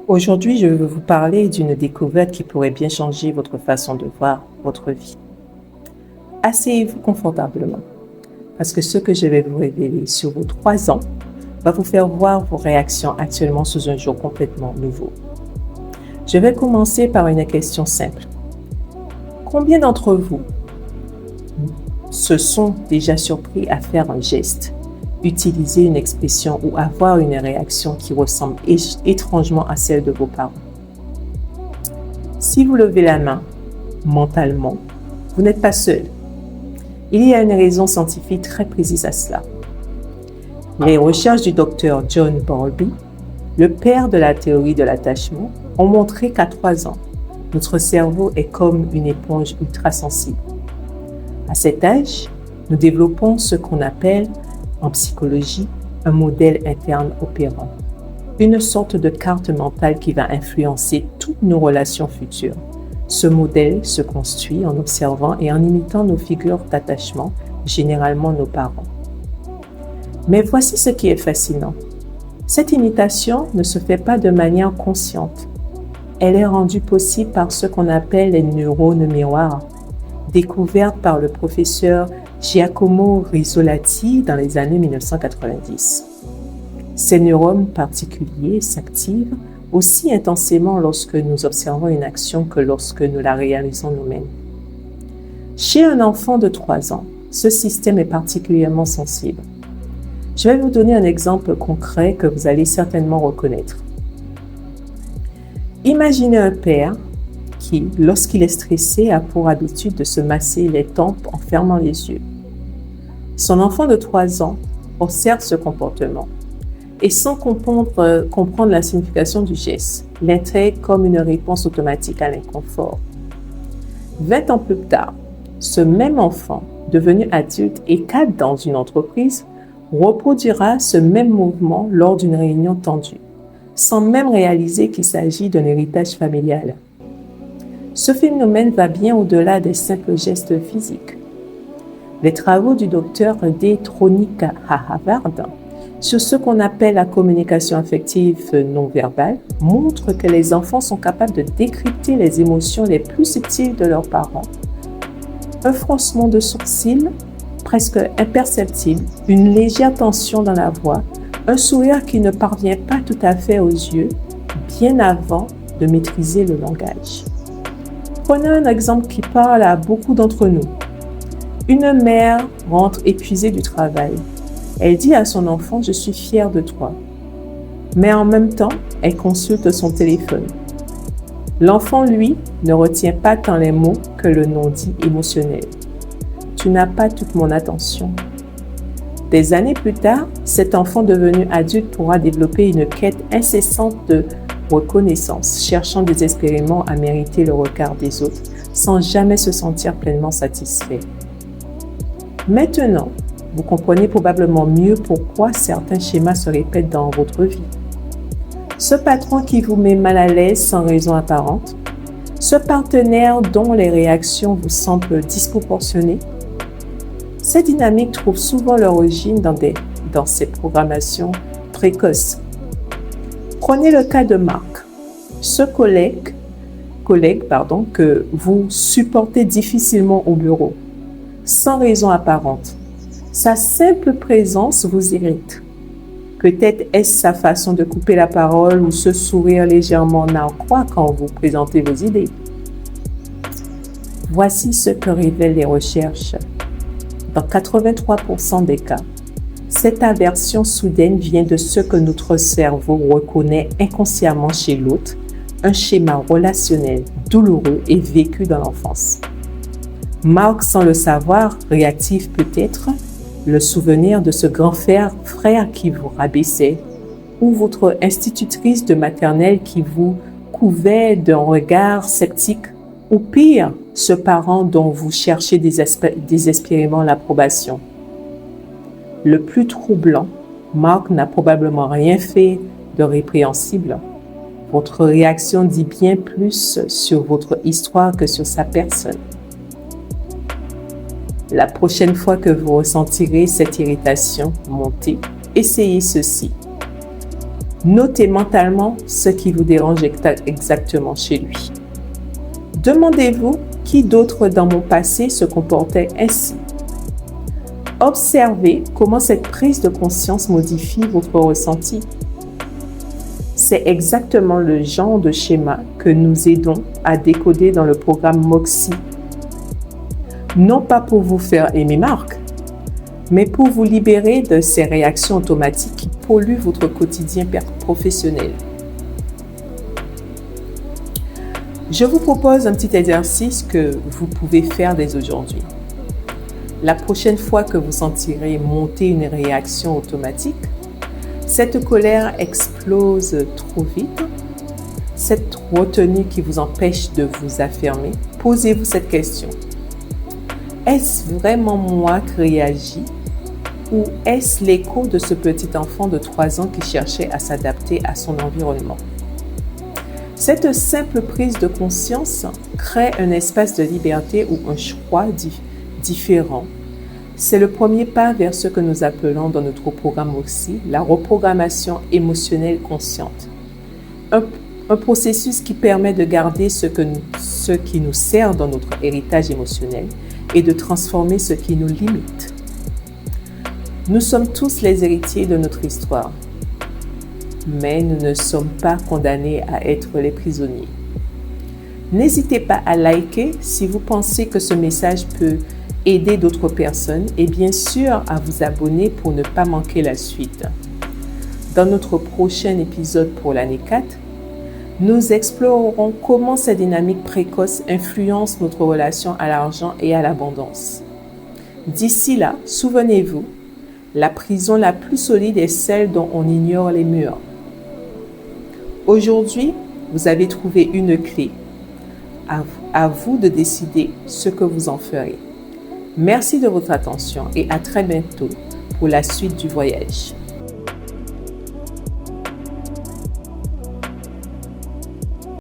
Aujourd'hui, je veux vous parler d'une découverte qui pourrait bien changer votre façon de voir votre vie. Asseyez-vous confortablement, parce que ce que je vais vous révéler sur vos 3 ans va vous faire voir vos réactions actuellement sous un jour complètement nouveau. Je vais commencer par une question simple. Combien d'entre vous se sont déjà surpris à faire un geste, utiliser une expression ou avoir une réaction qui ressemble étrangement à celle de vos parents? Si vous levez la main mentalement, vous n'êtes pas seul. Il y a une raison scientifique très précise à cela. Les recherches du docteur John Bowlby, le père de la théorie de l'attachement, ont montré qu'à 3 ans, notre cerveau est comme une éponge ultra-sensible. À cet âge, nous développons ce qu'on appelle en psychologie un modèle interne opérant, une sorte de carte mentale qui va influencer toutes nos relations futures. Ce modèle se construit en observant et en imitant nos figures d'attachement, généralement nos parents. Mais voici ce qui est fascinant. Cette imitation ne se fait pas de manière consciente. Elle est rendue possible par ce qu'on appelle les neurones miroirs, découvertes par le professeur Giacomo Rizzolatti dans les années 1990. Ces neurones particuliers s'activent aussi intensément lorsque nous observons une action que lorsque nous la réalisons nous-mêmes. Chez un enfant de 3 ans, ce système est particulièrement sensible. Je vais vous donner un exemple concret que vous allez certainement reconnaître. Imaginez un père qui, lorsqu'il est stressé, a pour habitude de se masser les tempes en fermant les yeux. Son enfant de 3 ans observe ce comportement et sans comprendre la signification du geste, l'intègre comme une réponse automatique à l'inconfort. 20 ans plus tard, ce même enfant, devenu adulte et cadre dans une entreprise, reproduira ce même mouvement lors d'une réunion tendue, sans même réaliser qu'il s'agit d'un héritage familial. Ce phénomène va bien au-delà des simples gestes physiques. Les travaux du docteur D. Tronick à Harvard sur ce qu'on appelle la communication affective non-verbale montrent que les enfants sont capables de décrypter les émotions les plus subtiles de leurs parents. Un froncement de sourcils presque imperceptible, une légère tension dans la voix, un sourire qui ne parvient pas tout à fait aux yeux, bien avant de maîtriser le langage. Prenons un exemple qui parle à beaucoup d'entre nous. Une mère rentre épuisée du travail. Elle dit à son enfant « Je suis fière de toi ». Mais en même temps, elle consulte son téléphone. L'enfant, lui, ne retient pas tant les mots que le non-dit émotionnel. « Tu n'as pas toute mon attention ». Des années plus tard, cet enfant devenu adulte pourra développer une quête incessante de reconnaissance, cherchant désespérément à mériter le regard des autres, sans jamais se sentir pleinement satisfait. Maintenant, vous comprenez probablement mieux pourquoi certains schémas se répètent dans votre vie. Ce patron qui vous met mal à l'aise sans raison apparente, ce partenaire dont les réactions vous semblent disproportionnées, ces dynamiques trouvent souvent leur origine dans ces programmations précoces. Prenez le cas de Marc, ce collègue que vous supportez difficilement au bureau, sans raison apparente. Sa simple présence vous irrite. Peut-être est-ce sa façon de couper la parole ou ce sourire légèrement narquois quand vous présentez vos idées. Voici ce que révèlent les recherches. Dans 83% des cas, cette aversion soudaine vient de ce que notre cerveau reconnaît inconsciemment chez l'autre, un schéma relationnel douloureux et vécu dans l'enfance. Marc, sans le savoir, réactive peut-être le souvenir de ce grand frère qui vous rabaissait ou votre institutrice de maternelle qui vous couvait d'un regard sceptique ou pire, ce parent dont vous cherchez désespérément l'approbation. Le plus troublant, Marc n'a probablement rien fait de répréhensible. Votre réaction dit bien plus sur votre histoire que sur sa personne. La prochaine fois que vous ressentirez cette irritation monter, essayez ceci. Notez mentalement ce qui vous dérange exactement chez lui. Demandez-vous qui d'autre dans mon passé se comportait ainsi. Observez comment cette prise de conscience modifie votre ressenti. C'est exactement le genre de schéma que nous aidons à décoder dans le programme MOXIE. Non pas pour vous faire aimer Marc, mais pour vous libérer de ces réactions automatiques qui polluent votre quotidien professionnel. Je vous propose un petit exercice que vous pouvez faire dès aujourd'hui. La prochaine fois que vous sentirez monter une réaction automatique, cette colère explose trop vite, cette retenue qui vous empêche de vous affirmer, posez-vous cette question. Est-ce vraiment moi qui réagis ou est-ce l'écho de ce petit enfant de 3 ans qui cherchait à s'adapter à son environnement? Cette simple prise de conscience crée un espace de liberté ou un choix différent. C'est le premier pas vers ce que nous appelons dans notre programme aussi la reprogrammation émotionnelle consciente. Un processus qui permet de garder ce qui nous sert dans notre héritage émotionnel et de transformer ce qui nous limite. Nous sommes tous les héritiers de notre histoire, mais nous ne sommes pas condamnés à être les prisonniers. N'hésitez pas à liker si vous pensez que ce message peut aider d'autres personnes et bien sûr à vous abonner pour ne pas manquer la suite. Dans notre prochain épisode pour l'année 4, nous explorerons comment ces dynamiques précoces influencent notre relation à l'argent et à l'abondance. D'ici là, souvenez-vous, la prison la plus solide est celle dont on ignore les murs. Aujourd'hui, vous avez trouvé une clé. À vous de décider ce que vous en ferez. Merci de votre attention et à très bientôt pour la suite du voyage.